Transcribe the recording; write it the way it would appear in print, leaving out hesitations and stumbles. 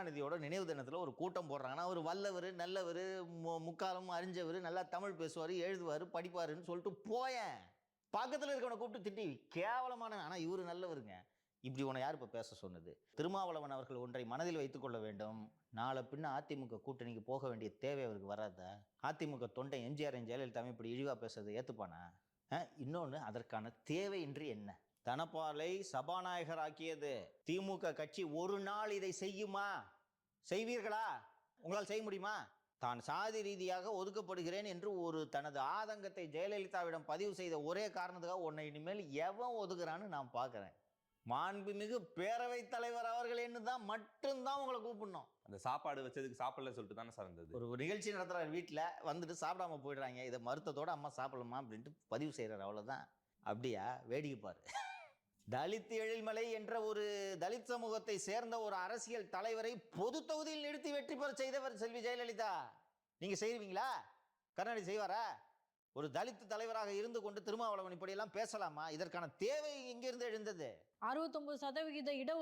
கருணாநிதியோட நினைவு தினத்தில் ஒரு கூட்டம் போடுறாங்கன்னா அவர் வல்லவர் நல்லவர் முக்காலம் அறிஞ்சவர் நல்லா தமிழ் பேசுவார் எழுதுவார் படிப்பாருன்னு சொல்லிட்டு போயேன் பக்கத்தில் இருக்கவனை கூப்பிட்டு திட்டி கேவலமான. ஆனால் இவர் நல்லவருங்க. இப்படி உன்னை யார் இப்போ பேச சொன்னது? திருமாவளவன் அவர்கள் ஒன்றை மனதில் வைத்துக்கொள்ள வேண்டும். நாளை பின்ன அதிமுக கூட்டணிக்கு போக வேண்டிய தேவை அவருக்கு வராதா? அதிமுக தொண்டை எம்ஜிஆர் ஜெயலலிதா இப்படி இழிவாக பேசுறது ஏற்றுப்பானா? இன்னொன்று, அதற்கான தேவை இன்றி என்ன? தனபாலை சபாநாயகர் ஆக்கியது திமுக கட்சி. ஒரு நாள் இதை செய்யுமா? செய்வீர்களா? உங்களால் செய்ய முடியுமா? தான் சாதி ரீதியாக ஒதுக்கப்படுகிறேன் என்று ஒரு தனது ஆதங்கத்தை ஜெயலலிதாவிடம் பதிவு செய்த ஒரே காரணத்துக்காக உன்னை இனிமேல் எவன் ஒதுக்குறான்னு நான் பார்க்குறேன். மாண்புமிகு பேரவைத் தலைவர் அவர்களேன்னு தான் மட்டும்தான் உங்களை கூப்பிடணும். அந்த சாப்பாடு வச்சதுக்கு சாப்பிடல சொல்லிட்டு தானே சார் இருந்தது. ஒரு நிகழ்ச்சி நடத்துகிற வீட்டில் வந்துட்டு சாப்பிடாம போயிடுறாங்க, இதை மருத்துவத்தோடு அம்மா சாப்பிடலாமா அப்படின்ட்டு பதிவு செய்கிறார், அவ்வளோதான். அப்படியா? வேடிக்கை பாரு. தலித் எழில்மலை என்ற ஒரு தலித் சமூகத்தை சேர்ந்த ஒரு அரசியல் தலைவரை பொது தொகுதியில் நிறுத்தி வெற்றி பெற செய்தவர் செல்வி ஜெயலலிதா. நீங்க செய்வீங்களா? கருணாநிதி செய்வாரா? ஒரு தலித் தலைவராக இருந்து கொண்டு திருமாவளவன் இப்படியெல்லாம் பேசலாமா? இதற்கான தேவை இங்கிருந்து எழுந்தது. 69% இட